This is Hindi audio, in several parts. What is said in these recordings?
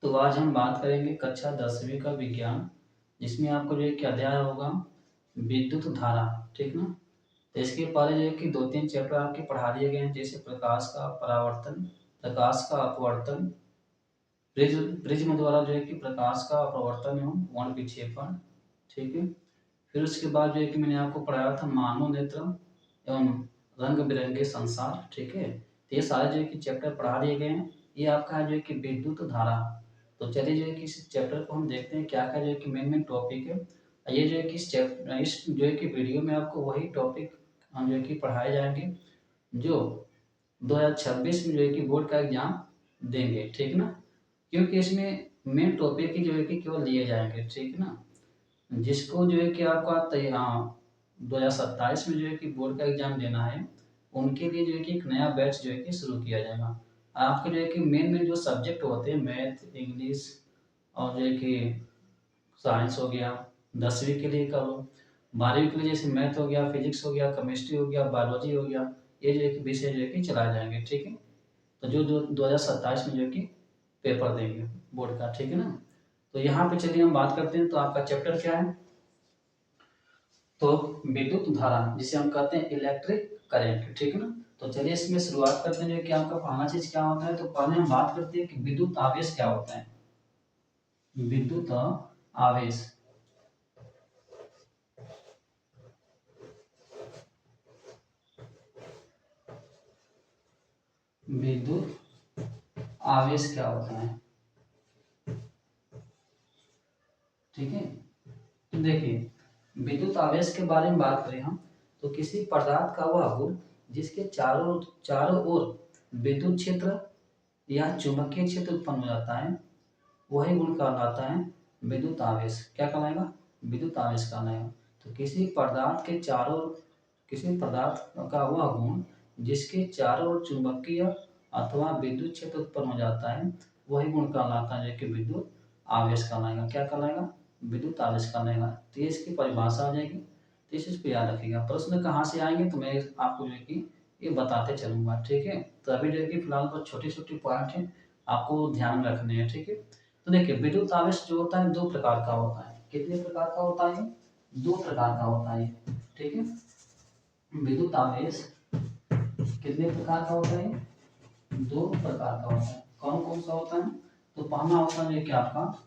तो आज हम बात करेंगे कक्षा 10वीं का विज्ञान, जिसमें आपको जो है कि अध्याय होगा विद्युत धारा। ठीक ना। तो इसके पहले जो है कि 2-3 चैप्टर आपके पढ़ा दिए गए हैं, जैसे प्रकाश का परावर्तन, प्रकाश का अपवर्तन, प्रिज्म द्वारा जो है कि प्रकाश का अपवर्तन एवं वर्ण विक्षेपण। ठीक है। फिर उसके बाद जो है कि मैंने आपको पढ़ाया था मानव नेत्र एवं रंग बिरंगे संसार। ठीक है। तो ये सारे जो है कि चैप्टर पढ़ा दिए गए हैं। ये आपका है जो है कि विद्युत धारा। तो चलिए जो है कि इस चैप्टर को हम देखते हैं क्या क्या जो है कि मेन मेन टॉपिक है। ये जो है कि इस जो है कि वीडियो में आपको वही टॉपिक हम जो है कि पढ़ाए जाएंगे जो 2026 में जो है कि बोर्ड का एग्जाम देंगे। ठीक ना। क्योंकि इसमें मेन टॉपिक ही जो है कि केवल लिए जाएंगे। ठीक ना। जिसको जो है कि आपका 2027 में जो है कि बोर्ड का एग्जाम देना है, उनके लिए जो है कि एक नया बैच जो है कि शुरू किया जाएगा। आपके जो है कि मेन मेन जो सब्जेक्ट होते हैं मैथ, इंग्लिश और जो है कि साइंस हो गया, 10वीं के लिए कर लो। 12वीं के लिए जैसे मैथ हो गया, फिजिक्स हो गया, केमिस्ट्री हो गया, बायोलॉजी हो गया, ये जो है कि विषय जो है कि चलाए जाएंगे। ठीक है। तो जो जो 2027 में जो है कि पेपर देंगे बोर्ड का। ठीक है ना। तो यहाँ पे चलिए हम बात करते हैं। तो आपका चैप्टर क्या है? तो विद्युत धारा, जिसे हम कहते हैं इलेक्ट्रिक करंट। ठीक है ना। तो चलिए इसमें शुरुआत करते हैं कि आपका पहला चीज क्या होता है। तो पहले हम बात करते हैं कि विद्युत आवेश क्या होता है। विद्युत आवेश, विद्युत आवेश क्या होता है। ठीक है। तो देखिए, विद्युत आवेश के बारे में बात करें हम, तो किसी पदार्थ का वह गुण जिसके चारों चारों ओर विद्युत क्षेत्र या चुंबकीय क्षेत्र उत्पन्न हो जाता है, वही गुण कहलाता है विद्युत आवेश। क्या कहलाएगा? विद्युत आवेश कहलाएगा। तो किसी पदार्थ का वह गुण जिसके चारों ओर चुंबकीय अथवा विद्युत क्षेत्र उत्पन्न हो जाता है, वही गुण कहलाता है जो कि विद्युत आवेश कहलाएगा। क्या कहलाएगा? विद्युत आवेश कहलाएगा। तो ये इसकी परिभाषा आ जाएगी। तो इस चीज पे याद रखिएगा। प्रश्न कहाँ से आएंगे तो मैं आपको जो है कि ये बताते चलूंगा। ठीक है। तो अभी जो है कि फिलहाल तो छोटे छोटे पॉइंट है, आपको ध्यान में रखने हैं। ठीक है। तो देखिए, विद्युत आवेश जो होता है दो प्रकार का होता है। कितने प्रकार का होता है? दो प्रकार का होता है। ठीक है। विद्युत आवेश कितने प्रकार का होता है? दो प्रकार का होता है। कौन कौन सा होता है? तो पहला होता है कि आपका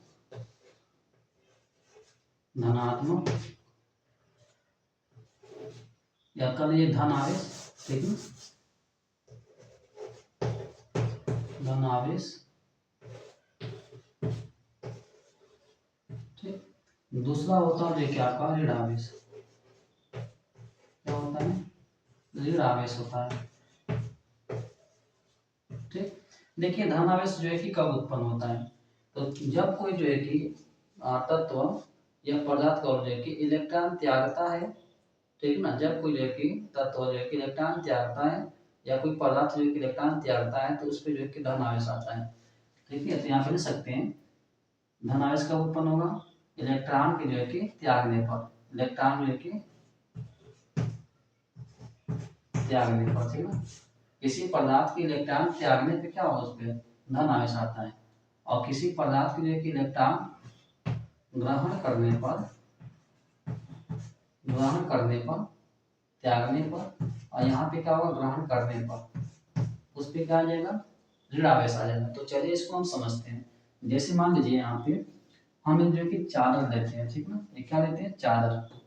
धनात्मक, या कल ये धन आवेश। ठीक है। धन आवेश। ठीक। दूसरा होता है देखिए आपका ऋण आवेश। क्या होता है? ऋण आवेश होता है। ठीक। देखिए, धन आवेश जो है कि कब उत्पन्न होता है? तो जब कोई जो है कि तत्व या पदार्थ का जो है कि इलेक्ट्रॉन त्यागता है। ठीक ना। जब कोई जो है कि तत्व जो है कि इलेक्ट्रॉन त्यागता है, या कोई पदार्थ जो है कि इलेक्ट्रॉन त्यागता है, तो उस पर जो है कि धन आवेश आता है। ठीक है। तो यहाँ पे लिख सकते हैं धन आवेश कब उत्पन्न होगा? इलेक्ट्रॉन के जो है कि त्यागने पर। इलेक्ट्रॉन जो है कि त्यागने पर। ठीक है। किसी पदार्थ के इलेक्ट्रॉन त्यागने पे क्या होगा? उस पर धन आवेश आता है। और किसी पदार्थ के जो है कि इलेक्ट्रॉन ग्रहण करने पर, त्यागने पर, और यहाँ पे क्या होगा? ग्रहण करने पर, उस पे क्या आ जाएगा? ऋण आवेश आ जाएगा। तो चलिए इसको हम समझते हैं। जैसे मान लीजिए यहाँ पे हम जो कि चादर लेते हैं। ठीक ना। ये क्या लेते हैं? चादर।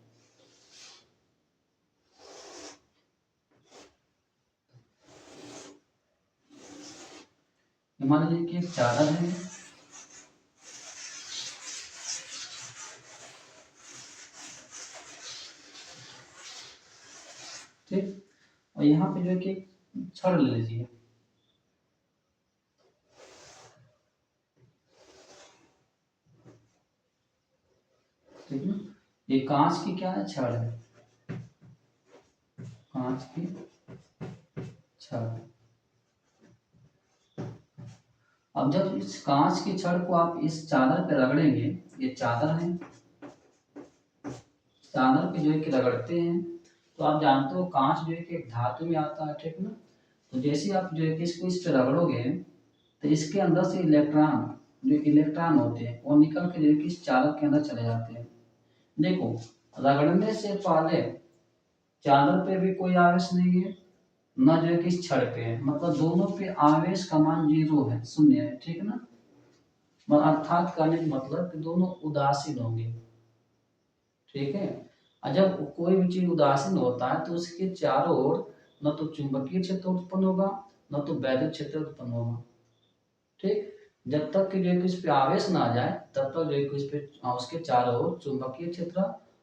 मान लीजिए कि एक चादर है। ठीक। और यहाँ पे जो है कि छड़ ले लीजिए। ठीक है। ये कांच की क्या है? छड़ है। कांच की छड़। अब जब इस कांच की छड़ को आप इस चादर पे रगड़ेंगे, ये चादर है, चादर पे जो है कि रगड़ते हैं, तो आप जानते हो कांच जो है कि एक धातु में आता है। ठीक ना। तो जैसे आप जो है कि इसको इस पे रगड़ोगे, तो इसके अंदर से इलेक्ट्रॉन जो इलेक्ट्रॉन होते हैं वो निकल के जो है कि इस चालक के अंदर चले जाते हैं। देखो, रगड़ने से पहले चालक पे भी कोई आवेश नहीं है, न जो है कि इस छड़ पे है, मतलब दोनों पे आवेश का मान 0 है, शून्य है, ठीक है ना। अर्थात कहने का मतलब कि दोनों उदासीन होंगे, ठीक है। और जब कोई भी चीज उदासीन होता है तो उसके चारों ओर न तो चुंबकीय क्षेत्र उत्पन्न होगा, न तो वैद्युत क्षेत्र उत्पन्न होगा, ठीक। जब तक कि जो है कि इस पे आवेश ना आ जाए तब तक जो है कि इस पे उसके चारों ओर चुंबकीय क्षेत्र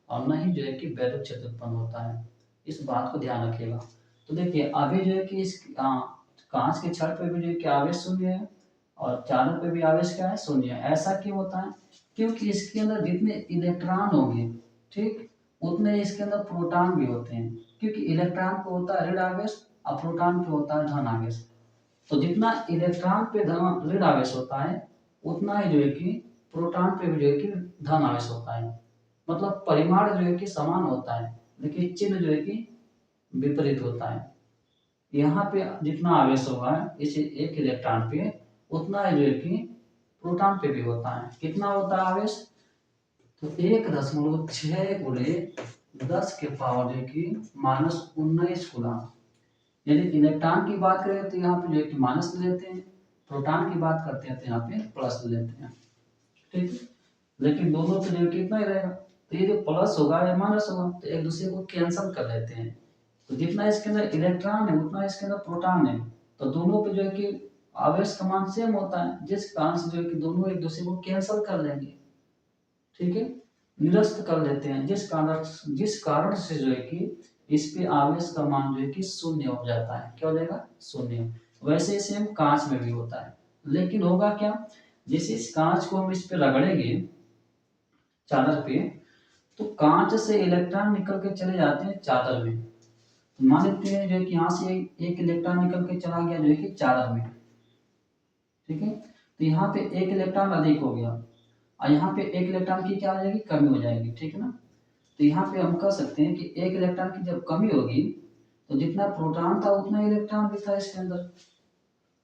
और न ही जो है कि वैद्युत क्षेत्र उत्पन्न होता है। इस बात को ध्यान रखिएगा। तो देखिए अभी जो है कि इस कांच के छड़ पे भी जो है कि आवेश शून्य है और चारों पे भी आवेश क्या है, शून्य है। ऐसा क्यों होता है? क्योंकि इसके अंदर जितने इलेक्ट्रॉन होंगे, ठीक, उतने इसके अंदर प्रोटॉन भी होते हैं, क्योंकि इलेक्ट्रॉन को होता है ऋण आवेश और प्रोटॉन पे होता है धन आवेश। तो जितना इलेक्ट्रॉन पे धन ऋण आवेश होता है उतना ही जो है कि प्रोटॉन पे भी जो है कि धन आवेश होता है। मतलब परिमाण जो है कि समान होता है लेकिन चिन्ह जो है कि विपरीत होता है। यहाँ पे जितना आवेश होगा इस एक इलेक्ट्रॉन पे उतना ही जो है कि प्रोटॉन पे भी होता है। कितना होता है आवेश? तो 1.6 गुणे 10 के पावर जो कि -19 गुना। यदि इलेक्ट्रॉन की बात करें तो यहाँ पे जो है कि माइनस ले लेते हैं, प्रोटॉन की बात करते हैं तो यहाँ पे प्लस ले लेते हैं, ठीक है। लेकिन दोनों पे जो कितना ही रहेगा, तो ये जो प्लस होगा या माइनस होगा तो एक दूसरे को कैंसिल कर लेते हैं। तो जितना इसके अंदर इलेक्ट्रॉन है उतना इसके अंदर प्रोटॉन है, तो दोनों पे जो है कि आवेश का मान सेम होता है, जिस कारण से जो है कि दोनों एक दूसरे को कैंसिल कर लेंगे, ठीक है, निरस्त कर लेते हैं, जिस कारण से जो है कि इस पे आवेश का मान जो है कि शून्य हो जाता है। क्या हो जाएगा? शून्य। वैसे सेम कांच में भी होता है, लेकिन होगा क्या, जैसे इस कांच को हम इस पे रगड़ेंगे चादर पे तो कांच से इलेक्ट्रॉन निकल के चले जाते हैं चादर में। तो मान लेते हैं जो है कि यहाँ से एक इलेक्ट्रॉन निकल के चला गया जो है कि चादर में, ठीक है। तो यहाँ पे एक इलेक्ट्रॉन अधिक हो गया और यहाँ पे एक इलेक्ट्रॉन की क्या हो जाएगी, कमी हो जाएगी, ठीक है ना। तो यहाँ पे हम कह सकते हैं कि एक इलेक्ट्रॉन की जब कमी होगी तो जितना प्रोटॉन था उतना इलेक्ट्रॉन भी था इसके अंदर,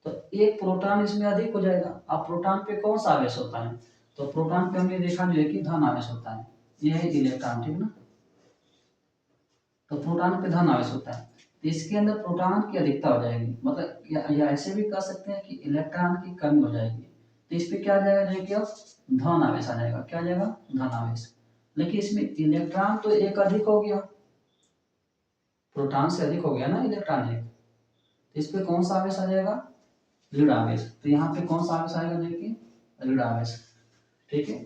तो एक प्रोटॉन इसमें अधिक हो जाएगा। अब प्रोटॉन पे कौन सा आवेश होता है? तो प्रोटॉन पे हमने देखा जो है कि धन आवेश होता है, यह है इलेक्ट्रॉन, ठीक ना। तो प्रोटॉन पे धन आवेश होता है तो इसके अंदर प्रोटॉन की अधिकता हो जाएगी, मतलब या ऐसे भी कह सकते हैं कि इलेक्ट्रॉन की कमी हो जाएगी। तो इस पे क्या आ जाएगा जो है कि अब धन आवेश आ जाएगा। क्या आ जाएगा? धन आवेश। लेकिन इसमें इलेक्ट्रॉन तो एक अधिक हो गया, प्रोटॉन से अधिक हो गया ना इलेक्ट्रॉन एक, तो इस पे कौन सा आवेश आ जाएगा? ऋण आवेश। तो यहाँ पे कौन सा आवेश आएगा जो कि ऋण आवेश, ठीक है।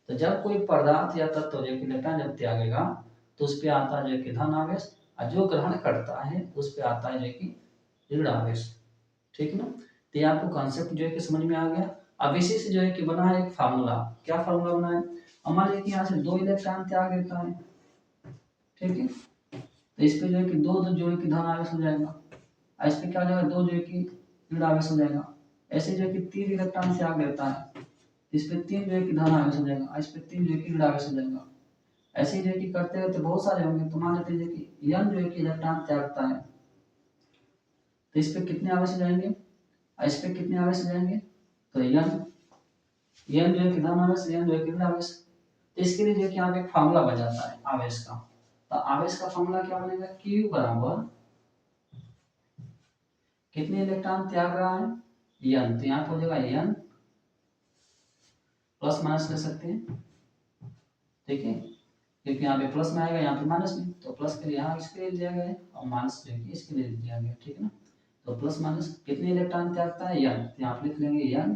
तो जब कोई पदार्थ या तत्व जो कि इलेक्ट्रॉन जब त्यागेगा तो उस पे आता है जो कि धन आवेश और जो ग्रहण करता है उस पे आता है जो कि ऋण आवेश, ठीक ना। तो ये आपको कॉन्सेप्ट जो है कि समझ में आ गया। अब इसी से जो है कि बना है एक फार्मूला। क्या फार्मूला बना है? मान लीजिए कि यहाँ से 2 इलेक्ट्रॉन त्याग देता है, ठीक है। तो इस पे जो है कि दो जो है कि धन आवेश हो जाएगा और इस पे क्या हो जाएगा, 2 जो है कि ऋण आवेश हो जाएगा। ऐसे जो है कि 3 इलेक्ट्रॉन त्याग देता है, इस पे 3 जो है कि धन आवेश हो जाएगा, इस पे 3 जो है कि ऋण आवेश हो जाएगा। ऐसे जो है कि करते रहते बहुत सारे होंगे। तो मान लेते हैं कि n जो है कि इलेक्ट्रॉन त्यागता है तो इस पे कितने आवेश हो जाएंगे और इस पे कितने आवेश हो जाएंगे, तो n जो है कि धन आवेश, n जो है कि ऋण आवेश। तो इसके लिए जो है कि यहाँ पे एक फार्मूला बन जाता है आवेश का। तो आवेश का फार्मूला क्या बनेगा, Q बराबर कितने इलेक्ट्रॉन त्याग रहा है, n। तो यहाँ पे हो जाएगा n, प्लस माइनस ले सकते हैं, ठीक है, क्योंकि यहाँ पे प्लस में आएगा यहाँ पे माइनस में, तो प्लस के लिए यहाँ इसके लिए दिया गया है और माइनस जो है इसके लिए दिया गया है, ठीक है ना। तो प्लस माइनस कितने इलेक्ट्रॉन त्यागता है, n। तो यहाँ पे लिख लेंगे n,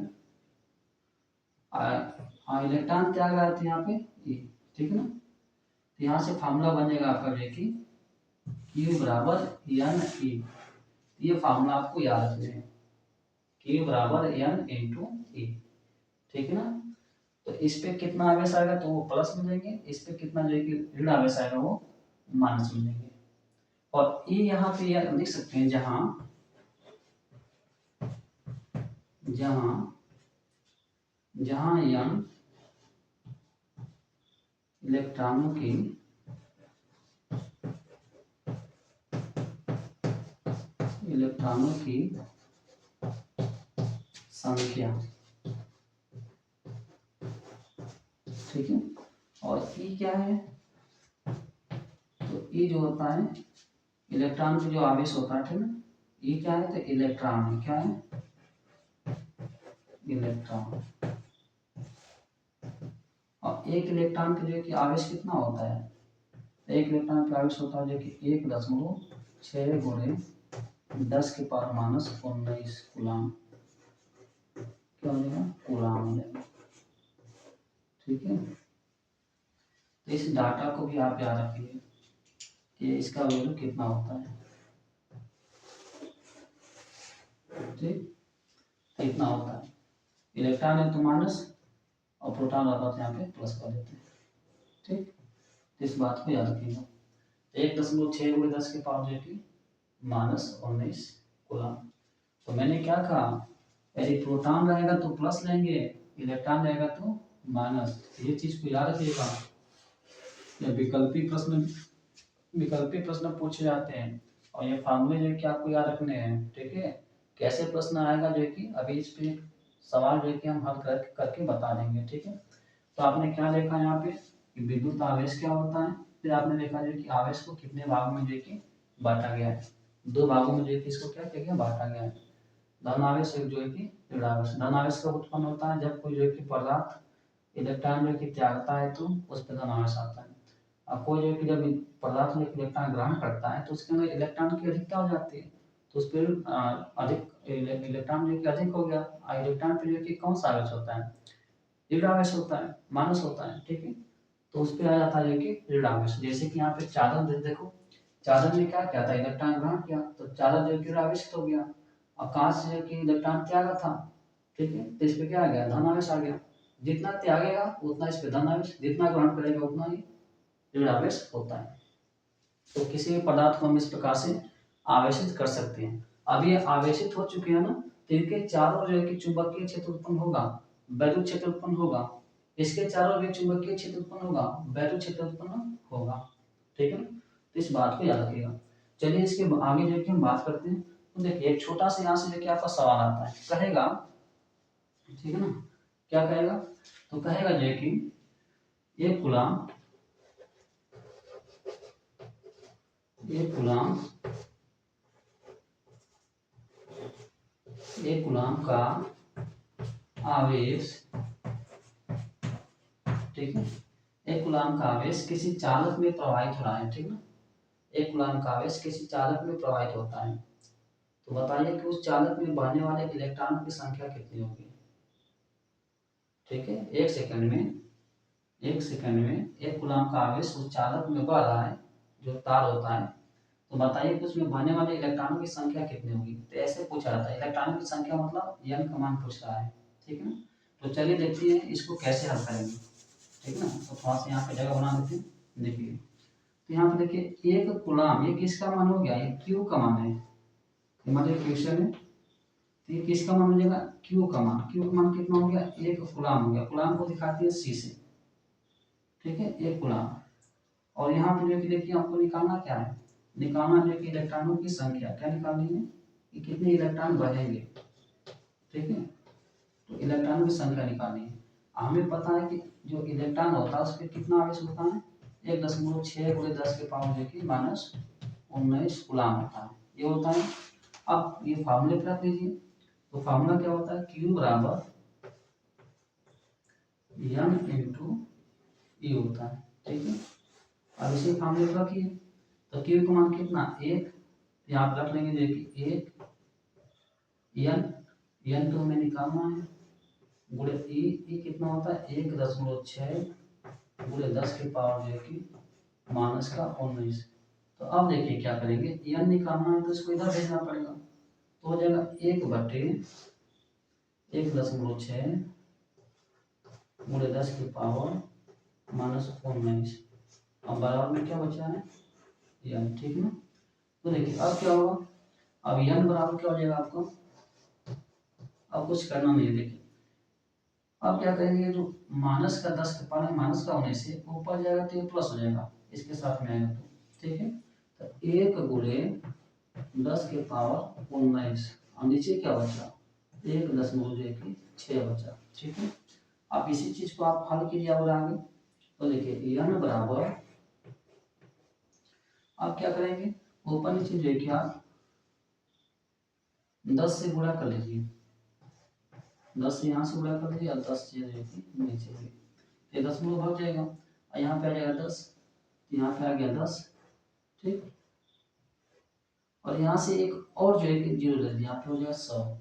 इलेक्ट्रॉन त्याग रहा है तो यहाँ पे e, ठीक है ना। तो यहाँ से फार्मूला बनेगा आपका जो कि Q बराबर n e। ये फार्मूला आपको याद रखना है, Q बराबर n इंटू e, ठीक है ना। तो इस पे कितना आवेश आएगा तो वो प्लस मिलेंगे, इस पे कितना जो है कि ऋण आवेश आएगा वो माइनस मिलेंगे। और ई यहाँ पे यह लिख सकते हैं जहां जहां जहां यन इलेक्ट्रॉनों की संख्या ठीक है। और ई क्या है, तो ई जो होता है इलेक्ट्रॉन का जो आवेश होता है, ठीक है। ई क्या है, तो इलेक्ट्रॉन है, क्या है, इलेक्ट्रॉन। और एक इलेक्ट्रॉन का जो कि आवेश कितना होता है, एक इलेक्ट्रॉन का आवेश होता है जो कि 1.6 गुणे 10 के पावर माइनस 19 कूलाम, क्या हो जाएगा, कूलाम हो जाएगा, ठीक है। तो इस डाटा को भी आप याद रखिए कि इसका वैल्यू कितना होता है, ठीक, कितना होता है। इलेक्ट्रॉन है तो माइनस और प्रोटॉन रहता है यहाँ पे प्लस कर देते हैं, ठीक। इस बात को याद रखिएगा। 1.6 गुणे 10 के पावर जो कि माइनस 19 कूलम। तो मैंने क्या कहा, यदि प्रोटॉन रहेगा तो प्लस लेंगे, इलेक्ट्रॉन रहेगा तो माइनस। ये चीज को याद रखिएगा। ये विकल्पी प्रश्न पूछे जाते हैं और ये फार्मूले जो है कि आपको याद रखने हैं, ठीक है। कैसे प्रश्न आएगा जो है कि अभी इस पे सवाल जो है कि हम हल करके बता देंगे, ठीक है। तो आपने क्या देखा यहाँ पे कि विद्युत आवेश क्या होता है, फिर आपने देखा जो कि आवेश को कितने भागों में जो है कि बांटा गया है, 2 भागों में जो है कि इसको क्या किया गया, बांटा गया है। धन आवेश एक जो है कि ऋण आवेश। धन आवेश कब उत्पन्न होता है, जब कोई जो है कि पदार्थ इलेक्ट्रॉन जो है कि त्यागता है तो उस पर धन आवेश आता है। अब कोई जो है कि जब पदार्थ में इलेक्ट्रॉन ग्रहण करता है तो उसके अंदर इलेक्ट्रॉन की अधिकता हो जाती है, तो उस पर अधिक इलेक्ट्रॉन जो कि अधिक हो गया। इलेक्ट्रॉन पे जो कि कौन सा आवेश होता है, ऋण आवेश होता है, माइनस होता है, ठीक है। तो उस पर आ जाता है कि ऋण आवेश। जैसे कि यहाँ पे चादर देखो, चादर ने क्या किया था, इलेक्ट्रॉन ग्रहण किया तो चादर जो कि ऋण आवेश हो गया। आकाश से जो कि इलेक्ट्रॉन त्यागा था, ठीक है, तो इस पे क्या आ गया, धन आवेश आ गया। जितना त्यागेगा उतना इस पे धन आवेश, जितना ग्रहण करेगा उतना ही ऋण आवेश होता है। तो किसी भी पदार्थ को हम इस प्रकार से आवेशित कर सकते हैं। अब ये आवेशित हो चुके हैं ना, तो इनके चारों ओर जो है कि चुंबकीय क्षेत्र उत्पन्न होगा, वैद्युत क्षेत्र उत्पन्न होगा। इसके चारों ओर चुंबकीय क्षेत्र उत्पन्न होगा, वैद्युत क्षेत्र उत्पन्न होगा, ठीक है ना। तो इस बात को याद रखिएगा। चलिए इसके आगे जो है कि हम बात करते हैं। तो देखिए एक छोटा सा यहाँ से जो कि आपका सवाल आता है, कहेगा, ठीक है ना, क्या कहेगा, तो कहेगा जो है कि एक गुलाम का आवेश, ठीक है, एक कूलाम का आवेश किसी चालक में प्रवाहित हो रहा है, ठीक है। एक कूलाम का आवेश किसी चालक में प्रवाहित होता है, तो बताइए कि उस चालक में बहने वाले इलेक्ट्रॉनों की संख्या कितनी होगी, ठीक है। एक सेकंड में एक कूलाम का आवेश उस चालक में बह रहा है, जो तार होता है, तो बताइए कि उसमें बहने वाले इलेक्ट्रॉनों की संख्या कितनी होगी। तो ऐसे पूछा जाता है, इलेक्ट्रॉनों की संख्या मतलब n का मान पूछ रहा है, ठीक है ना। तो चलिए देखते हैं इसको कैसे हल करेंगे, ठीक है ना। तो थोड़ा सा यहाँ पे जगह बना देते हैं, देखिए। तो यहाँ पे देखिए एक कूलाम, ये किसका मान हो गया, ये क्यू का मान है, मतलब क्वेश्चन है। तो ये किसका मान हो जाएगा, क्यू का मान। क्यू का मान कितना हो गया, एक कूलाम हो गया। कूलाम को दिखाती है सी से, ठीक है, एक कूलाम। और यहाँ पे जो कि देखिए आपको निकालना क्या है, निकालना जो कि इलेक्ट्रॉनों की संख्या, क्या निकालनी है कि कितने इलेक्ट्रॉन बढ़ेंगे, ठीक है। तो इलेक्ट्रॉनों की संख्या निकालनी है। हमें पता है कि जो इलेक्ट्रॉन होता है उस पर कितना आवेश होता है, 1.6 गुणे 10 के पावर जो कि माइनस 19 कूलाम होता है, ये होता है। अब ये फार्मूले पे रख लीजिए। तो फार्मूला क्या होता है, Q बराबर N इंटू ई होता है, ठीक है। अब इसी फार्मूले पे रखिए। तो Q का मान कितना, 1, यहाँ पे रख लेंगे देखिए 1 n तो हमें निकालना है, गुणे ई कितना होता है, 1.6 गुणे 10 के पावर जो है कि माइनस का 19। तो अब देखिए क्या करेंगे, n निकालना है तो इसको इधर भेजना पड़ेगा, तो हो जाएगा 1/1.6 गुणे 10 की पावर माइनस 19। अब बराबर में क्या बचा है, n, ठीक ना। तो देखिए अब क्या होगा, अब n बराबर क्या हो जाएगा आपको, अब कुछ करना नहीं है। देखिए अब क्या करेंगे, जो माइनस का 10 के पावर माइनस का होने से ऊपर जाएगा तो ये प्लस हो जाएगा, इसके साथ में आएगा तो, ठीक है। तो 1 गुणे 10 के पावर 19 और नीचे क्या बचा, 1.6 बचा, ठीक है। आप इसी चीज को आप हल कीजिए और आगे। तो देखिए n बराबर, आप क्या करेंगे, ऊपर नीचे जो है कि आप 10 से गुणा कर लीजिए, 10 से यहाँ से गुणा कर लीजिए और 10 से जो है कि नीचे, ये 10 में भाग जाएगा और यहाँ पे आ जाएगा 10, यहाँ पे आ गया 10, ठीक। और यहाँ से एक और जो है कि जीरो ले लिया, यहाँ पे हो जाएगा 100,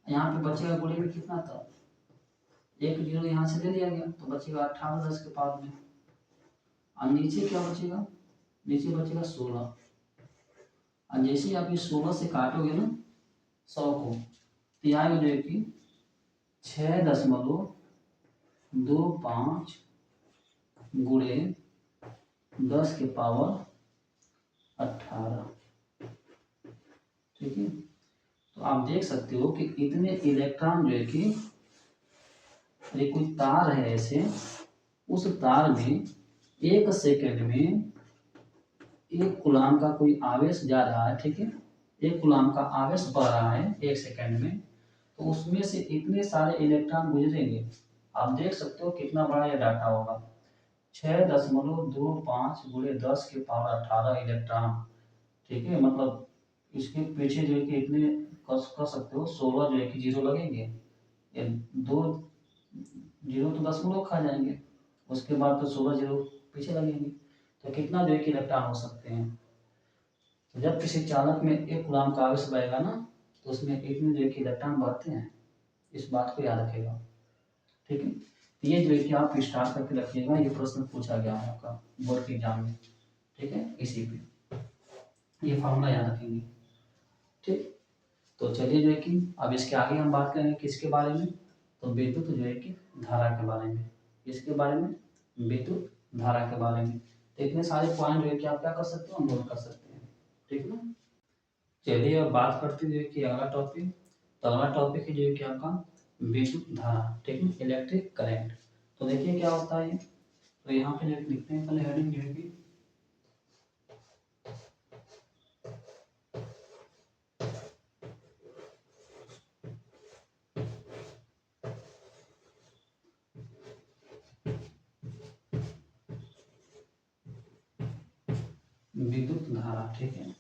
यहाँ पे बचेगा गुणे में कितना था, एक जीरो यहाँ से ले लिया गया तो बचेगा 18 10 के पावर में, और नीचे क्या बचेगा, नीचे बचेगा 16, और जैसे ही आप ये 16 से काटोगे ना 100 को, तो यहाँ जो है कि 6.25 गुणे 10 के पावर 18, ठीक है। तो आप देख सकते हो कि इतने इलेक्ट्रॉन जो है कि ये कोई तार है ऐसे, उस तार में 1 सेकंड में 1 कूलाम का कोई आवेश जा रहा है, ठीक है, 1 कूलाम का आवेश बढ़ रहा है 1 सेकंड में, तो उसमें से इतने सारे इलेक्ट्रॉन गुजरेंगे। आप देख सकते हो कितना बड़ा ये डाटा होगा, 6.25 गुणे 10 के पावर 18 इलेक्ट्रॉन, ठीक है। मतलब इसके पीछे जो है कि इतने कर सकते हो 16 जो है कि जीरो लगेंगे, ये 2 जीरो तो 10 में लोग खा जाएंगे, उसके बाद तो 16 जीरो पीछे लगेंगे, तो कितना जो है कि इलेक्ट्रॉन हो सकते हैं। तो जब किसी चालक में 1 कूलाम का आवेश बढ़ेगा ना, तो उसमें इतने जो है कि इलेक्ट्रॉन बढ़ते हैं, इस बात को याद रखेगा, ठीक है। तो ये जो है कि आप स्टार्ट करके रखिएगा, ये प्रश्न पूछा गया है आपका बोर्ड के एग्जाम में, ठीक है, इसी पे ये फॉर्मूला याद रखेंगे, ठीक। तो चलिए जो है कि अब इसके आगे हम बात करेंगे किसके बारे में, तो विद्युत जो है कि धारा के बारे में, इसके बारे में, विद्युत धारा के बारे में। तो इतने सारे पॉइंट जो है कि आप क्या कर सकते हो, नोट कर सकते हैं, ठीक ना। चलिए अब बात करते हैं कि अगला टॉपिक, तो अगला टॉपिक है जो है कि आपका विद्युत धारा, ठीक है, इलेक्ट्रिक करंट। तो देखिए क्या होता है, तो यहाँ पे जो लिखते हैं पहले हेडिंग जो है कि विद्युत धारा, ठीक है।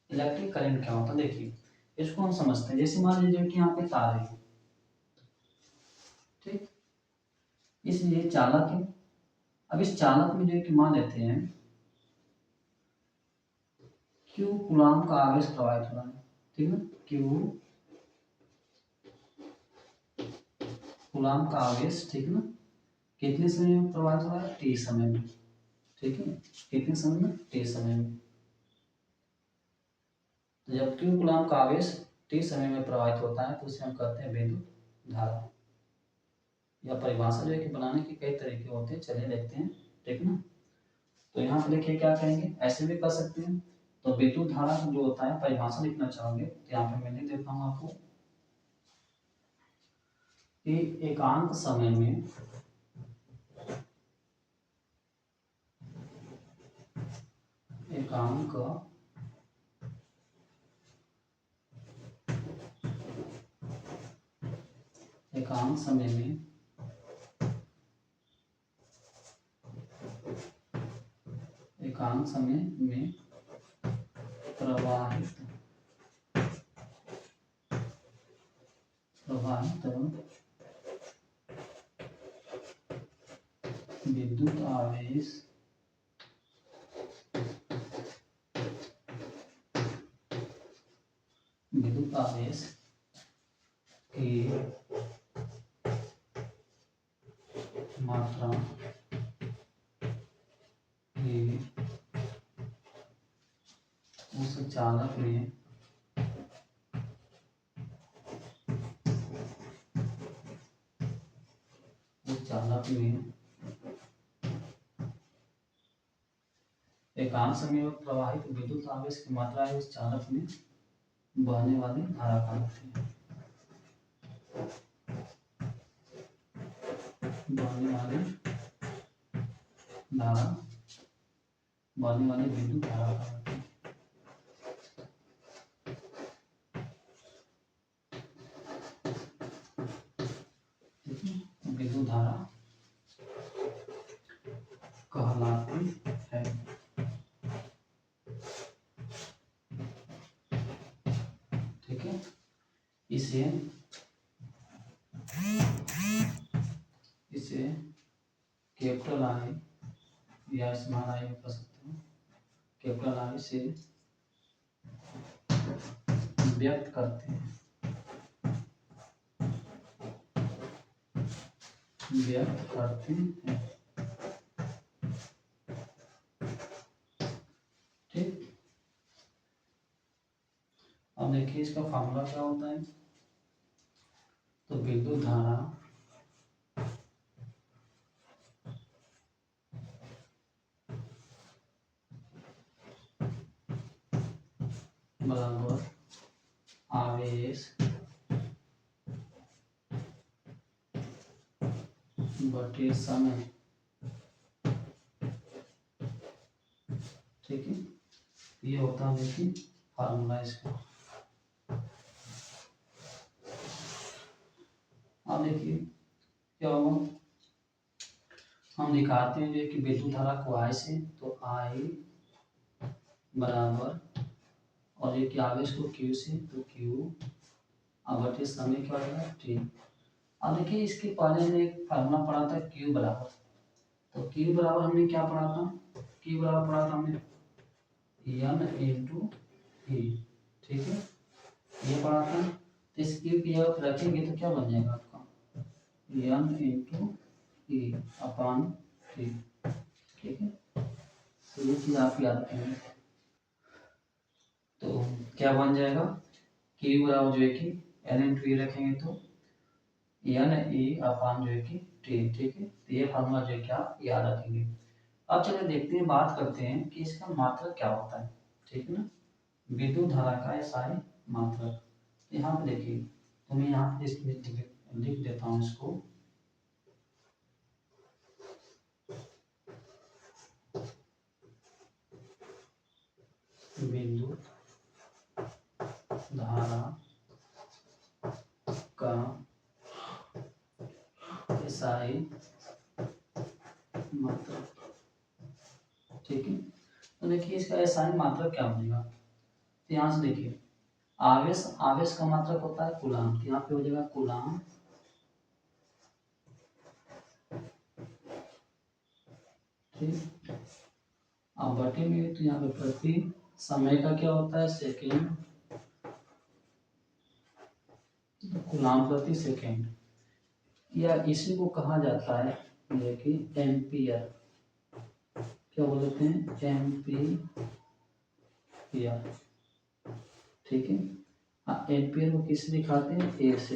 इलेक्ट्रिक करंट क्या होता है, देखिए इसको हम समझते हैं, जैसे मान लीजिए कि यहाँ पे तार है, ठीक, इसलिए चालक है। अब इस चालक में जो है कि मान लेते हैं क्यू कूलाम का आवेश प्रवाहित हो रहा है, ठीक है, क्यू कूलाम का आवेश, ठीक है ना, कितने समय में प्रवाहित हो रहा है, टी समय में, ठीक है, कितने समय में, टी समय में। तो जब क्यू कूलाम का आवेश टी समय में प्रवाहित होता है तो उसे हम कहते हैं विद्युत धारा। या परिभाषा जो है कि बनाने के कई तरीके होते हैं, चलिए देखते हैं, ठीक ना। तो यहाँ पे देखिए क्या कहेंगे, ऐसे भी कर सकते हैं। तो विद्युत धारा जो होता है परिभाषा लिखना चाहोगे तो यहाँ पे मैं लिख देता हूँ आपको कि एकांक समय में एकांक एकांक समय में एकांक समय में प्रवाहित विद्युत आवेश की मात्रा की उस चालक में एकांक समय में प्रवाहित विद्युत आवेश की मात्रा है उस चालक में बहने वाली धारा का होती है, बहने वाली धारा, बहने वाली विद्युत धारा का होती है। धारा कहलाती है। ठीक है, इसे कैपिटल आई या स्मॉल आई कह सकते हैं, कैपिटल आई से व्यक्त करते हैं, व्यक्त करते हैं। ठीक, अब देखिए इसका फॉर्मूला क्या होता है। तो विद्युत धारा बराबर आवेश बटे समय। ठीक है, ये होता है देखिए फार्मूला इसका। अब देखिए क्या होगा, हम दिखाते हैं कि विद्युत धारा को आई से, तो आई बराबर, और ये कि आवेश को क्यू से, तो क्यू बटे समय क्या होगा टी। अब देखिए इसके पहले हमने एक फार्मूला पढ़ा था क्यू बराबर, तो क्यू बराबर हमने क्या पढ़ा था, क्यू बराबर पढ़ा था हमने एन इंटू ई। ठीक है, ये पढ़ा था। तो इस क्यू की जगह पर रखेंगे तो क्या बन जाएगा आपका N into E upon T. ठीक है, तो ये चीज आप याद रखेंगे। तो क्या बन जाएगा, क्यू बराबर जो है कि एन इंटू ई रखेंगे तो एन ई अपॉन जो है कि टी। ठीक है, तो ये फार्मूला जो है कि आप याद रखेंगे। अब चलिए देखते हैं, बात करते हैं कि इसका मात्रक क्या होता है। ठीक है ना, विद्युत धारा का एसआई मात्रक। यहाँ पे देखिए, तो मैं यहाँ पे लिख देता हूँ इसको। विद्युत धारा का एसआई मात्रक। ठीक है, तो देखिए इसका एसआई मात्रक क्या बनेगा। तो यहाँ से देखिए आवेश, आवेश का मात्रक होता है कूलाम, यहाँ पे हो जाएगा कूलाम। ठीक, अब बटे में तो यहाँ पे प्रति समय का क्या होता है सेकेंड, कूलाम प्रति सेकेंड, या इसी को कहा जाता है ये कि एम्पियर। क्या बोलते हैं एम्पियर। ठीक है, हाँ एम्पियर को किससे दिखाते हैं ए से।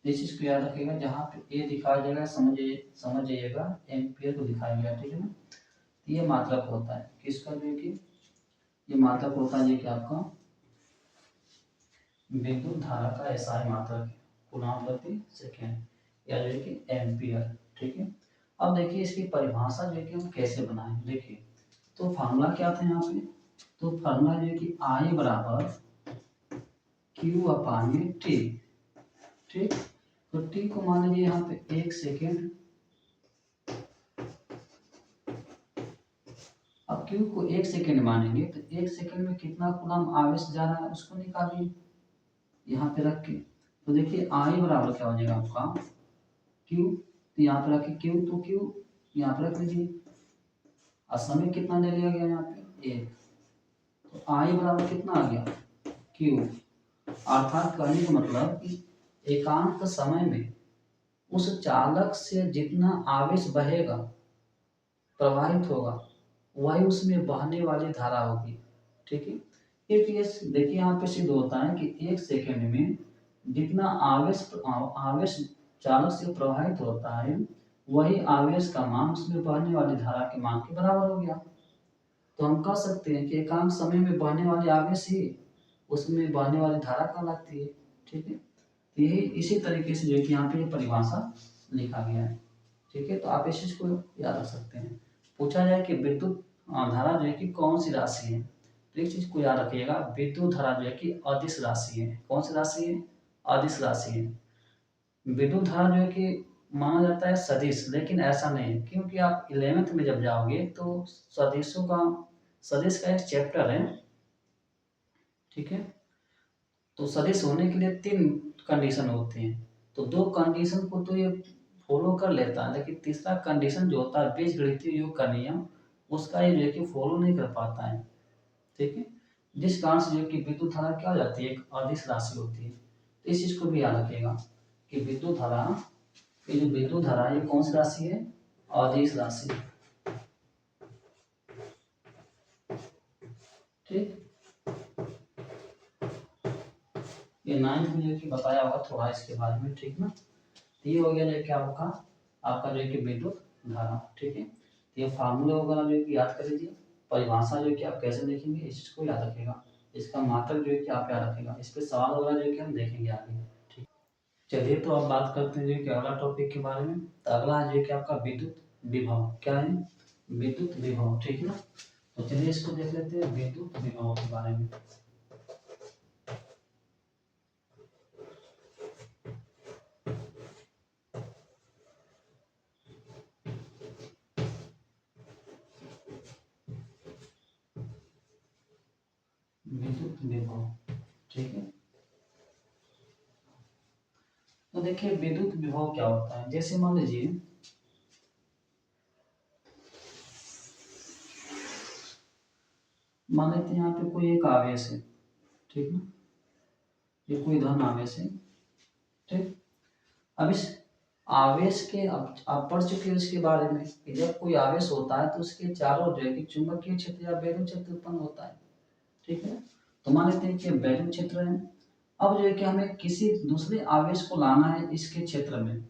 इस चीज को याद रखिएगा, जहाँ पे ए दिखाया जाएगा समझ जाइएगा एम्पियर को दिखाया गया। ठीक है ना, ये मात्रक होता है किसका, जो है कि ये मात्रक होता है कि आपका विद्युत धारा का एसआई मात्रक है, कूलाम प्रति सेकेंड, या जो है कि एम्पियर। ठीक है, अब देखिए इसकी परिभाषा जो है कि हम कैसे बनाएंगे। देखिए तो फार्मूला क्या था यहाँ पे, तो फार्मूला जो है कि आई बराबर क्यू अपान में टी। ठीक, तो टी को मान लीजिए यहाँ पे 1 सेकेंड। अब क्यू को 1 सेकेंड मानेंगे तो 1 सेकेंड में कितना कूलम आवेश जा रहा है उसको निकालिए यहाँ पे रख के। तो देखिए आई बराबर क्या हो जाएगा आपका क्यू, तो यहाँ पे रखे क्यू, तो क्यू यहाँ पे रख लीजिए, और समय कितना ले लिया गया यहाँ पे 1, तो आई बराबर कितना आ गया क्यू। अर्थात कहने का मतलब कि एकांक समय में उस चालक से जितना आवेश बहेगा, प्रवाहित होगा, वही उसमें बहने वाली धारा होगी। ठीक है, देखिए यहाँ पे सिद्ध होता है कि 1 सेकेंड में जितना आवेश चालक से प्रवाहित होता है, वही आवेश का मान उसमें बहने वाली धारा के मान के बराबर हो गया। तो हम कह सकते हैं कि एकांक समय में बहने वाली आवेश ही उसमें बहने वाली धारा कहलाती है। ठीक है, तो यही इसी तरीके से जो है कि यहाँ पे परिभाषा लिखा गया है। ठीक है, तो आप इस चीज को याद रख सकते हैं। पूछा जाए कि विद्युत धारा जो है कि कौन सी राशि है, तो एक चीज को याद रखिएगा, विद्युत धारा जो है कि अदिश राशि है। कौन सी राशि है, अदिश राशि है। विद्युत धारा जो है कि माना जाता है सदिश, लेकिन ऐसा नहीं है, क्योंकि आप 11th में जब जाओगे तो सदिश का एक चैप्टर है, ठीक है। तो सदिश होने के लिए 3 कंडीशन होते हैं, तो 2 कंडीशन को तो ये फॉलो कर लेता है, लेकिन तीसरा कंडीशन जो होता है बीजगणितीय योग का नियम, उसका ये जो है कि फॉलो नहीं कर पाता है, ठीक है। जिस कारण से जो कि विद्युत धारा क्या हो जाती है, एक अदिश राशि होती है। तो इस चीज को भी याद रखिएगा कि विद्युत धारा, ये जो विद्युत धारा ये कौन सी राशि है, अदिश राशि, ठीक। ये 9th में जो कि बताया होगा थोड़ा इसके बारे में, ठीक ना। तो ये हो गया जो कि आपका आपका जो है कि विद्युत धारा, ठीक है। तो ये फार्मूला वगैरह जो है कि याद कर लीजिए, परिभाषा जो है कि आप कैसे देखेंगे इस चीज को याद रखेगा, इसका मात्रक जो है कि आप याद रखेगा, इस पे सवाल वगैरह जो है कि हम देखेंगे आगे, ठीक। चलिए तो अब बात करते हैं जो कि अगला टॉपिक के बारे में। तो अगला है जो कि आपका विद्युत विभव, क्या है, विद्युत विभव, ठीक है ना। तो चलिए इसको देख लेते हैं विद्युत विभव के बारे में। विद्युत विभव, ठीक है। तो देखिए विद्युत विभव क्या होता है, जैसे मान लीजिए मान लेते हैं यहाँ पे कोई एक आवेश है, ठीक ना, ये कोई धन आवेश है, ठीक। अब इस आवेश के अब पढ़ चुके हैं इसके बारे में कि जब कोई आवेश होता है तो उसके चारों जो है कि चुंबकीय क्षेत्र या वैद्युत क्षेत्र उत्पन्न होता है, ठीक है। तो मान लेते हैं कि वैद्युत क्षेत्र है। अब जो है कि हमें किसी दूसरे आवेश को लाना है इसके क्षेत्र में,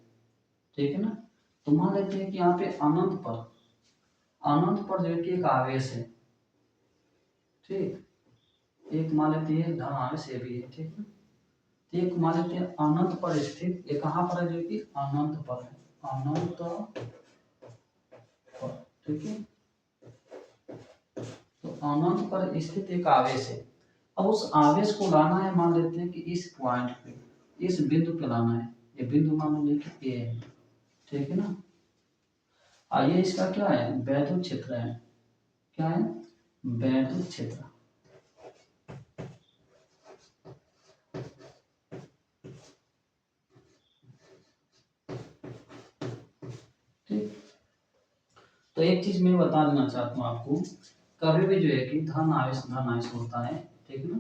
ठीक है ना। तो मान लेते हैं कि यहाँ पे अनंत पर जो है कि एक आवेश है, ठीक। एक मान लेते हैं धन आवेश ये भी है, ठीक है। तो एक मान लेते हैं अनंत पर स्थित, ये कहाँ पर है जो कि अनंत पर है, अनंत पर, ठीक है। तो अनंत पर स्थित एक आवेश है। अब उस आवेश को लाना है, मान लेते हैं कि इस पॉइंट पे, इस बिंदु पे लाना है, ये बिंदु मान लीजिए कि ए है, ठीक है ना। आइए इसका क्या है, वैद्युत क्षेत्र है, क्या है, वैद्युत क्षेत्र, ठीक। तो एक चीज मैं बता देना चाहता हूँ आपको, कभी भी जो है कि धन आवेश होता है, ठीक है ना,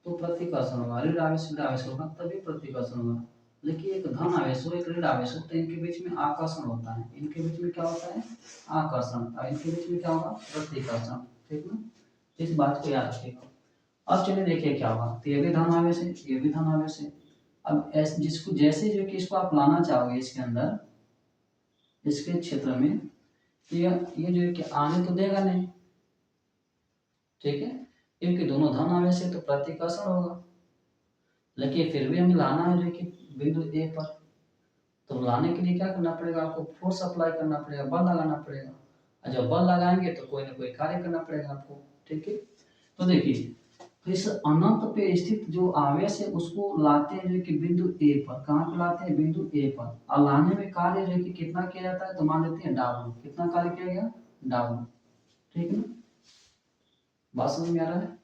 तो प्रतिकर्षण होगा, ऋण आवेश होगा तभी प्रतिकर्षण होगा। लेकिन एक धन आवेश हो एक ऋण आवेश हो तो इनके बीच में आकर्षण होता है, इनके बीच में क्या होता है, आकर्षण, और इनके बीच में क्या होगा, प्रतिकर्षण, ठीक ना। इस बात को याद रखिएगा। अब चलिए देखिए क्या होगा, तो ये भी धन आवेश है, ये भी धन आवेश है। अब जिसको जैसे जो कि इसको आप लाना चाहोगे इसके अंदर, इसके क्षेत्र में, तो ये जो है कि आने तो देगा नहीं, ठीक है, क्योंकि दोनों धन आवेश है तो प्रतिकर्षण होगा। लेकिन फिर भी हमें लाना है जो कि बिंदु ए पर, तो लाने के लिए क्या करना पड़ेगा, आपको फोर्स अप्लाई करना पड़ेगा, बल लगाना पड़ेगा, और जब बल लगाएंगे तो कोई ना कोई कार्य करना पड़ेगा आपको, ठीक है। तो देखिए, तो इस अनंत पे स्थित जो आवेश है उसको लाते हैं जो कि बिंदु ए पर, कहाँ पे लाते हैं, बिंदु ए पर, और लाने में कार्य जो कि कितना किया जाता है, तो मान लेते हैं W, कितना कार्य किया गया, W, ठीक है ना। बात समझ में आ रहा है।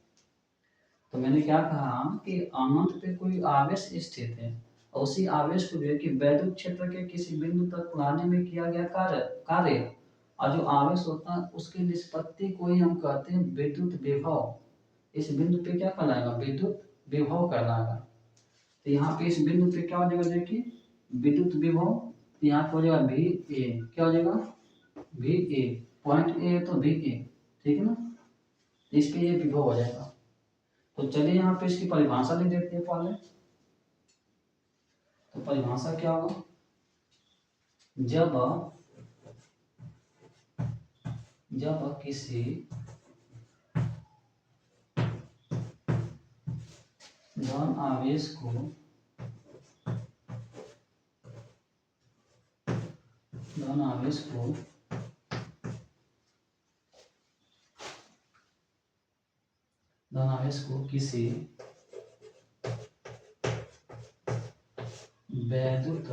तो मैंने क्या कहा कि अनंत पे कोई आवेश स्थित है, और उसी आवेश को जो है कि वैद्युत क्षेत्र के किसी बिंदु तक लाने में किया गया कार्य, और जो आवेश होता है उसकी निष्पत्ति को ही हम कहते हैं विद्युत विभव। इस बिंदु पे क्या कहलाएगा, विद्युत विभव कहलाएगा। तो यहाँ पे इस बिंदु पे क्या हो जाएगा, देखिए विद्युत विभव, तो यहाँ पे हो जाएगा वी ए, क्या हो जाएगा, वी ए, पॉइंट ए है तो वी ए, ठीक है ना। इस पे ये विभव हो जाएगा। तो चलिए यहाँ पे इसकी परिभाषा लिख देते हैं पहले। तो परिभाषा क्या होगा, जब जब किसी धन आवेश को धन आवेश को धन आवेश को किसी वैद्युत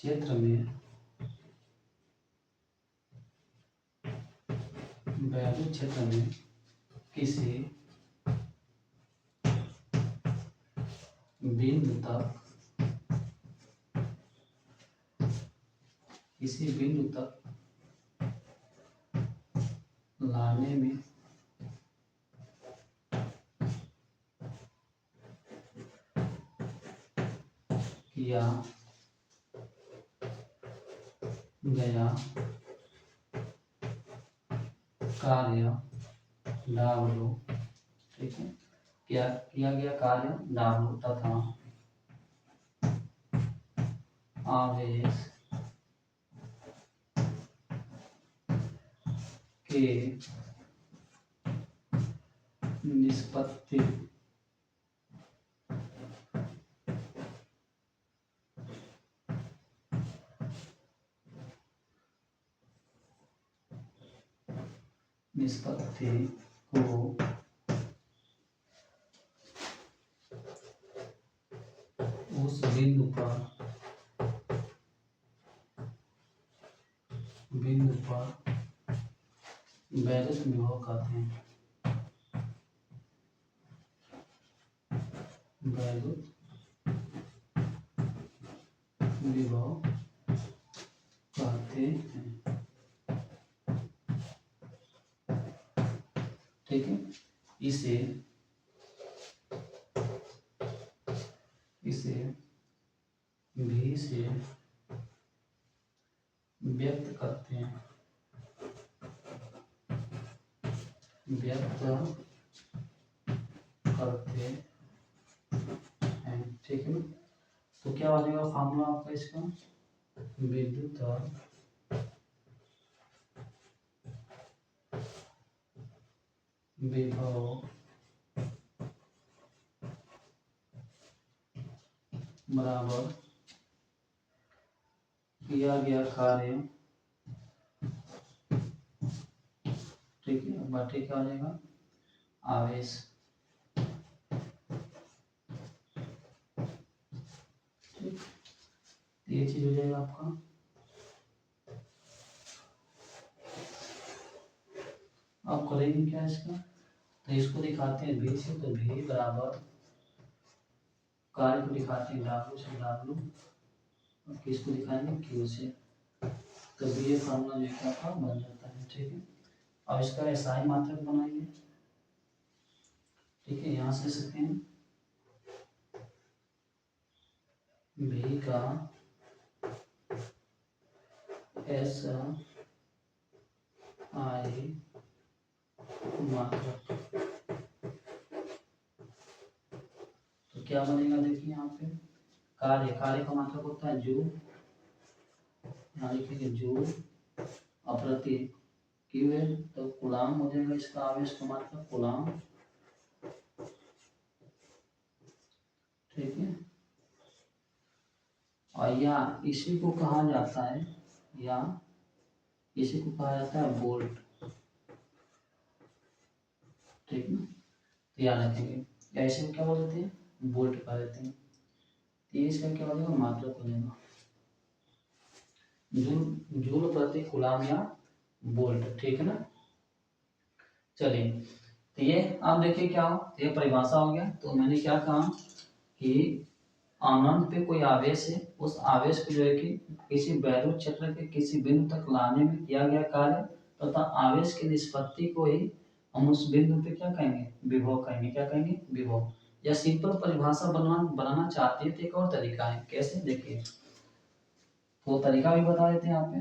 क्षेत्र में वैद्युत क्षेत्र में किसी बिंदु तक लाने में किया गया कार्य W, ठीक है, क्या किया गया कार्य W तथा आवेश के निष्पत्ति को उस बिंदु पर वैद्युत विभव कहते हैं। वैद्युत विभव कहते हैं, ठीक है। इसे V से व्यक्त करते हैं, ठीक है। तो क्या बनेगा फॉर्मूला आपका इसका, विद्युत विभव बराबर किया गया कार्य, ठीक है। बाकी क्या हो जाएगा, आवेश, ठीक, ये चीज हो जाएगा आपका। अब करेंगे क्या इसका, तो इसको दिखाते हैं V से, तो V बराबर कार्य को दिखाते हैं W से W, और किसको दिखाएंगे Q से, तो ये फॉर्मूला जो है आपका बन जाता है, ठीक है। अब इसका SI मात्रक बनाएंगे, ठीक है। यहाँ से ले सकते हैं V का SI मात्रक, तो क्या बनेगा, देखिए यहाँ पे कार्य का मात्रक होता है जूल, यहाँ लिखेंगे जूल, अप्रति क्यू है तो कूलाम हो जाएगा, इसका आवेश का मात्रक कूलाम, ठीक है। और या इसी को कहा जाता है, वोल्ट, ठीक है। तो याद रखेंगे, या इसे क्या बोल देते हैं, वोल्ट कह देते हैं। तो इसका क्या हो जाएगा, मात्रक हो जाएगा जूल प्रति कूलाम या वोल्ट, ठीक है ना। चलिए, तो ये आप देखिए क्या हो, तो ये परिभाषा हो गया। तो मैंने क्या कहा कि अनंत पे कोई आवेश है, उस आवेश को जो है कि किसी वैद्युत क्षेत्र के किसी बिंदु तक लाने में किया गया कार्य तथा आवेश की निष्पत्ति को ही हम उस बिंदु पे क्या कहेंगे, विभव कहेंगे। क्या कहेंगे, विभव। या सिंपल परिभाषा बनाना चाहते हैं तो एक और तरीका है, कैसे देखिए, वो तरीका भी बता देते हैं यहाँ पे।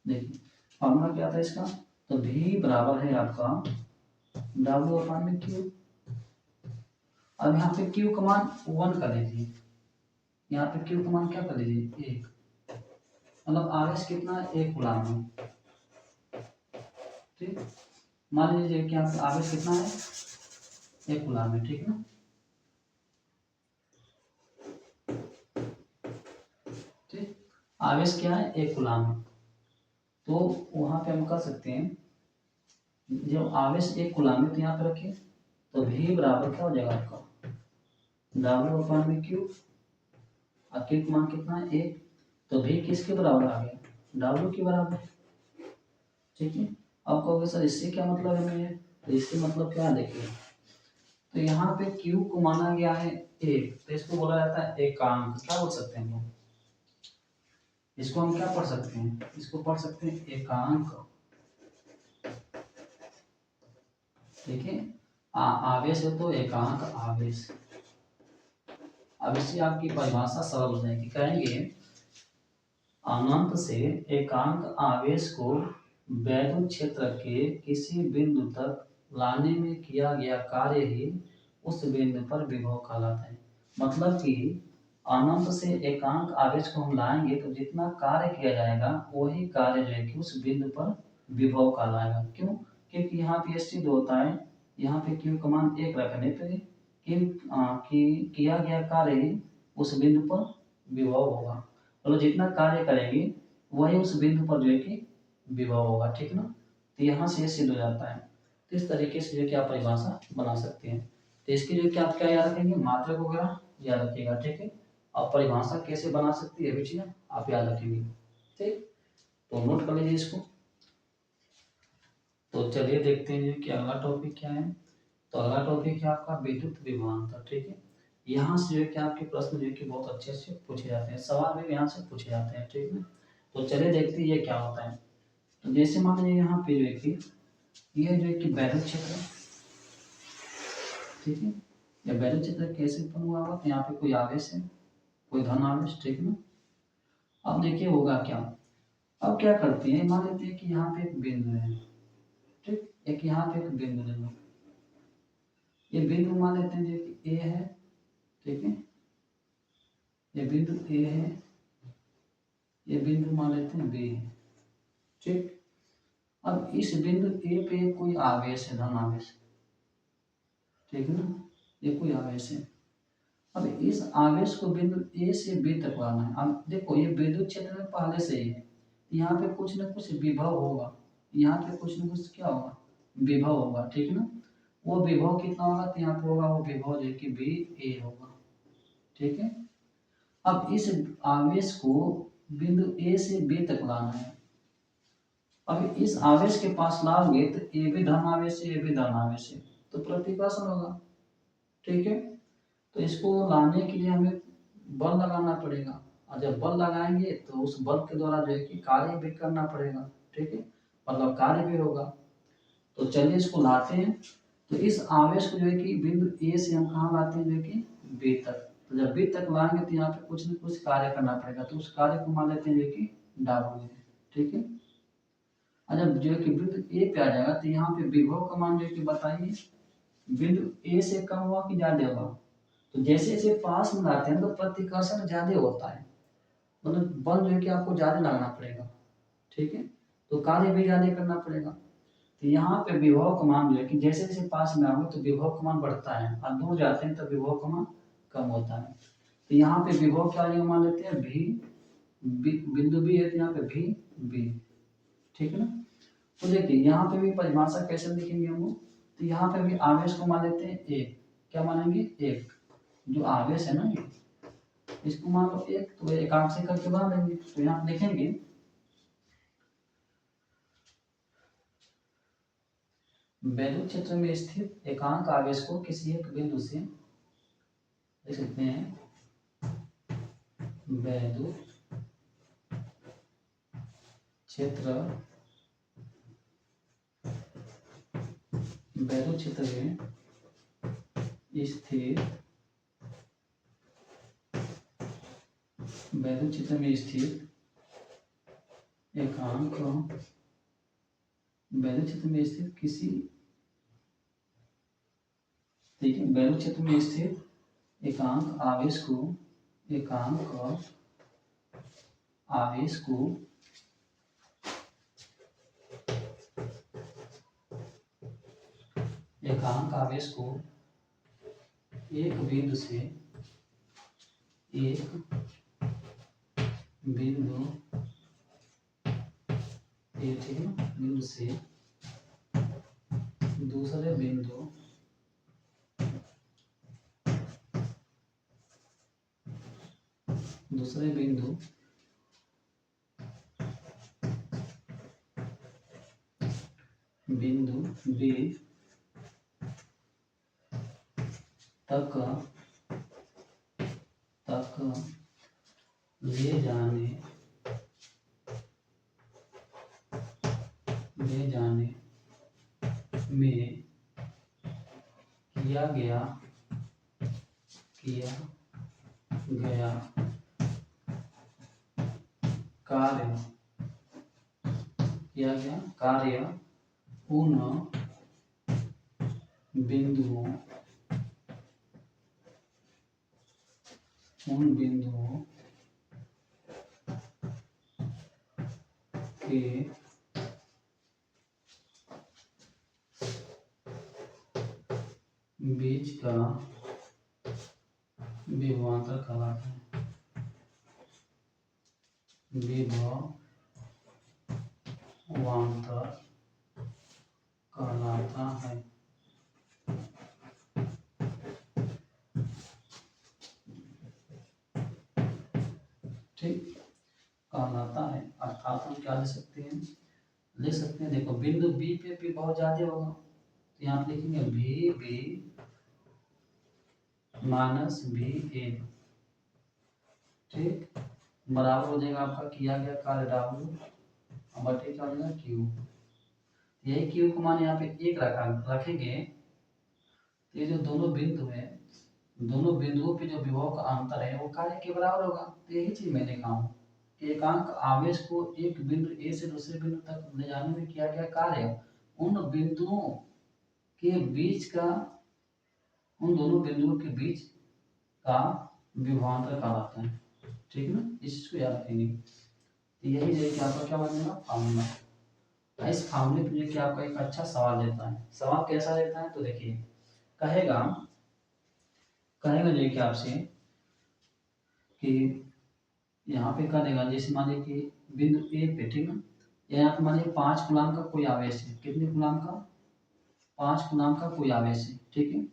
देखिए फॉर्मूला क्या था इसका, तो V बराबर है आपका W अपान में Q। अब यहाँ पे Q का मान 1 कर लीजिए, यहाँ पे Q का मान क्या कर लीजिए, 1, मतलब आवेश कितना है, 1 कूलाम है, ठीक। मान लीजिए कि यहाँ पे आवेश कितना है, 1 कूलाम है, ठीक है ना। ठीक, आवेश क्या है, 1 कूलाम है। तो वहां पे हम कह सकते हैं, जब आवेश 1 कूलाम है तो यहाँ पे रखिए, तो V बराबर क्या हो जाएगा आपका W अपान में Q, और Q का मान कितना है 1, तो V किसके बराबर आ गया W के बराबर, ठीक है। अब कहोगे सर इससे क्या मतलब है मेरे, तो इससे मतलब क्या है देखिए, तो यहाँ पे Q को माना गया है 1, तो इसको बोला जाता है एकांक, क्या बोल सकते हैं हम, इसको हम क्या पढ़ सकते हैं, इसको पढ़ सकते हैं एकांक, ठीक है। आवेश है तो एकांक आवेश। अब इससे आपकी परिभाषा सरल हो जाएगी, कहेंगे अनंत से एकांक आवेश को वैद्युत क्षेत्र के किसी बिंदु तक लाने में किया गया कार्य ही उस बिंदु पर विभव कहलाता है। मतलब कि अनंत से एकांक आवेश को हम लाएंगे तो जितना कार्य किया जाएगा वही कार्य जो है कि उस बिंदु पर विभव कहलाएगा। क्यों? क्योंकि यहाँ पे सिद्ध होता है, यहाँ पे Q का मान 1 रखने पे किया गया कार्य ही उस बिंदु पर विभव होगा, मतलब जितना कार्य करेंगे वही उस बिंदु पर जो है कि विभव होगा, ठीक ना। तो यहाँ से ये सिद्ध हो जाता है। तो इस तरीके से जो कि आप परिभाषा बना सकते हैं। तो इसकी जो कि आप क्या याद रखेंगे, मात्रक वगैरह याद रखिएगा, ठीक है। और परिभाषा कैसे बना सकती है भी चीजें आप याद रखेंगे, ठीक। तो नोट कर लीजिए इसको। तो चलिए देखते हैं कि अगला टॉपिक क्या है। तो अगला टॉपिक है आपका विद्युत विभवांतर, ठीक है। यहाँ से जो है कि आपके प्रश्न जो है कि बहुत अच्छे से पूछे जाते हैं, सवाल भी यहाँ से पूछे जाते हैं, ठीक है। तो चलिए देखते हैं ये क्या होता है। तो जैसे मान लीजिए यहाँ पे जो है कि ये जो है कि वैद्युत क्षेत्र है, ठीक है। या वैद्युत क्षेत्र कैसे उत्पन्न हुआ होगा, तो यहाँ पे कोई आवेश है, कोई धन आवेश, ठीक है। अब देखिए होगा क्या, अब क्या करते हैं, मान लेते हैं कि यहाँ पे एक बिंदु है, ठीक, एक यहाँ पे एक बिंदु ले लो, ये बिंदु मान लेते हैं जो कि ए है, ठीक है। ये बिंदु ए है, ये बिंदु मान लेते हैं बी है, ठीक। अब इस बिंदु ए पे कोई आवेश है, धन आवेश, ठीक है ना, ये कोई आवेश है। अब इस आवेश को बिंदु ए से बी तक लाना है। अब देखो ये विद्युत क्षेत्र में पहले से ही है, यहाँ पे कुछ न कुछ विभव होगा, यहाँ पे कुछ न कुछ क्या होगा, विभव होगा, ठीक है ना। वो विभव कितना होगा, तो यहाँ पे होगा वो विभव जो कि बी ए होगा, ठीक है। अब इस आवेश को बिंदु ए से बी तक लाना है। अब इस आवेश के पास लाओगे तो ए भी धन आवेश है, ए भी धन आवेश है, तो प्रतिकर्षण होगा, ठीक है। तो इसको लाने के लिए हमें बल लगाना पड़ेगा, और जब बल लगाएंगे तो उस बल के द्वारा जो है कि कार्य भी करना पड़ेगा, ठीक है, मतलब कार्य भी होगा। तो चलिए इसको लाते हैं। तो इस आवेश को जो है कि बिंदु ए से हम कहाँ लाते हैं, जो है कि बी तक। तो जब बी तक लाएंगे तो यहाँ पे कुछ न कुछ कार्य करना पड़ेगा, तो उस कार्य को मान लेते हैं जो कि W, ठीक है। और जब जो है कि बिंदु ए पे आ जाएगा तो यहाँ पे विभव का मान जो है कि बताइए, बिंदु ए से कम हुआ कि ज्यादा हुआ, तो जैसे जैसे पास में लाते हैं तो प्रतिकर्षण ज्यादा होता है, मतलब बल जो है कि आपको ज्यादा लगाना पड़ेगा, ठीक है, तो कार्य भी ज्यादा करना पड़ेगा। तो यहाँ पे विभव का मान जो है कि जैसे जैसे पास में आओगे तो विभव का मान बढ़ता है, और दूर जाते हैं तो विभव का मान कम होता है। तो यहाँ पे विभव क्या मान लेते हैं भी, बिंदु बी है तो यहाँ पे भी बी, ठीक है ना। तो देखिए यहाँ पे भी परिभाषा कैसे लिखेंगे हम लोग, तो यहाँ पे भी आवेश को मान लेते हैं एक, क्या मानेंगे एक, जो आवेश है ना ये, इसको मान लो एक, तो एकांक से करके बना लेंगे। तो यहाँ लिखेंगे वैद्युत क्षेत्र में स्थित एकांक आवेश को किसी एक बिंदु से लिख सकते हैं, वैद्युत क्षेत्र, वैद्युत क्षेत्र में स्थित, वैद्युत क्षेत्र में स्थित एकांक, वैद्युत क्षेत्र में स्थित किसी, ठीक है, वैद्युत क्षेत्र में स्थित एकांक आवेश को, एकांक आवेश को एकांक आवेश को एक बिंदु से, एक बिंदु, ये ठीक है, बिंदु से दूसरे बिंदु दूसरे बिंदु बी तक ले जाने में किया गया कार्य उन बिंदुओं के बीच का विभवांतर कहलाता है। विभवांतर कहलाता है। ठीक, कहलाता है। अर्थात हम क्या ले सकते हैं, देखो बिंदु बी पे भी बहुत ज्यादा होगा, तो यहाँ पे लिखेंगे भी बी माइनस भी ए, ठीक, बराबर हो जाएगा आपका किया गया कार्य डब्ल्यू बटे क्या हो जाएगा क्यू। यही क्यू को मान यहाँ पे एक रखेंगे, तो ये जो दोनों बिंदु है, दोनों बिंदुओं पे जो विभव का अंतर है वो कार्य के बराबर होगा। तो यही चीज मैं लिखा हूँ, एकांक आवेश को एक बिंदु ए से दूसरे बिंदु तक ले जाने में किया गया कार्य उन बिंदुओं के बीच का, उन दोनों बिंदुओं के बीच का विभवांतर कहलाता है। ठीक ना, इस चीज को याद रखेंगे। तो यही देखिए आपका क्या बनेगा फार्मूला। इस फार्मूले पे देखिए आपका एक अच्छा सवाल देता है। सवाल कैसा देता है तो देखिए, कहेगा देखिए आपसे कि यहाँ पे क्या देगा, जैसे मान लीजिए कि बिंदु ए पे, ठीक है, यहाँ पे मान लीजिए 5 कूलाम का कोई आवेश है। कितने कूलाम का? 5 कूलाम का कोई आवेश है, ठीक है।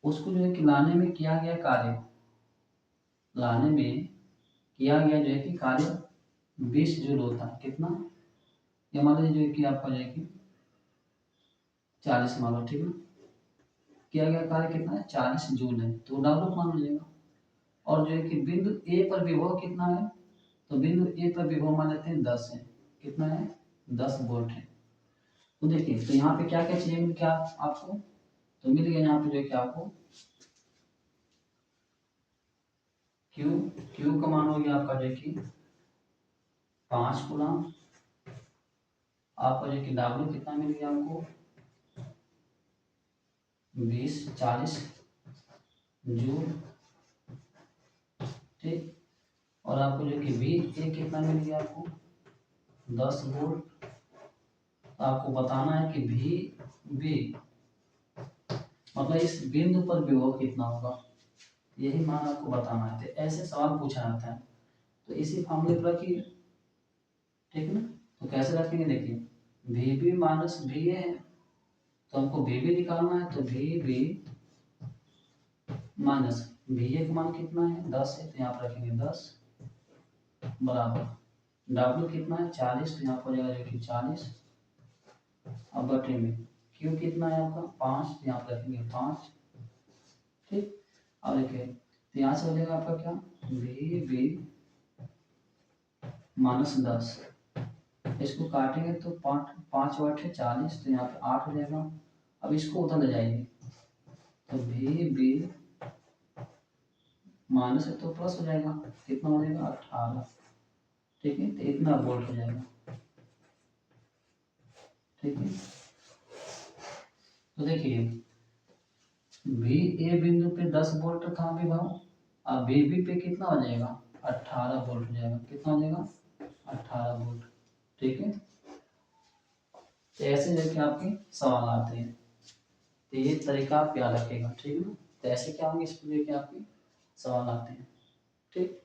उसको जो है कि लाने में किया गया कार्य, लाने में किया गया जो है कि कार्य 20 जूल होता है। कितना? ये मान लीजिए जो है कि आपका जो है कि 40 मान लो, ठीक है। किया गया कार्य कितना है? 40 जूल है, तो डब्ल्यू मान लीजिएगा। और जो है कि बिंदु ए पर विभव कितना है, तो बिंदु ए पर विभव मान लेते हैं 10 है। कितना है? 10 वोल्ट है। तो देखिए, तो यहाँ पे क्या क्या चाहिए क्या आपको, तो मिल गया यहाँ पे जो है कि आपको क्यू का मान हो गया आपका जो है कि 5 कूलाम। आपका जो कि डब्ल्यू कितना मिल गया हमको 40 जूल, ठीक। और आपको जो कि बी ए कितना मिल गया आपको 10 वोल्ट। आपको बताना है कि भी बी मतलब इस बिंदु पर विभव कितना होगा, यही मान आपको बताना है। तो ऐसे सवाल पूछा जाता है, तो इसी फॉर्मूले पर रखिए, ठीक ना। तो कैसे रखेंगे देखिए, V B minus V A है, तो हमको वी बी निकालना है, तो V B minus V A का मान कितना है 10 है, तो यहाँ पर रखेंगे 10 बराबर डब्ल्यू कितना है 40, तो यहाँ पर जाएगा देखिए 40 अब बटे में क्यू कितना है आपका 5, तो यहाँ पर रखेंगे 5, ठीक। अब देखिए, तो यहाँ से हो जाएगा आपका क्या वी बी माइनस 10, इसको काटेंगे तो 5 वाट है 40, तो यहाँ पे 8 हो जाएगा। अब इसको उधर ले जाएंगे, तो वी बी माइनस है तो प्लस हो जाएगा, कितना हो जाएगा 18, ठीक है। तो इतना वोल्ट हो जाएगा, ठीक है। तो देखिए बी ए बिंदु पे 10 वोल्ट था विभव, अब बी बी पे कितना हो जाएगा 18 वोल्ट हो जाएगा। कितना हो जाएगा 18 वोल्ट, ठीक है। तो ऐसे लेके आपके सवाल आते हैं, तो ये तरीका आप याद रखेगा, ठीक है ना। तो ऐसे क्या होंगे, इस पर लेके आपके सवाल आते हैं, ठीक।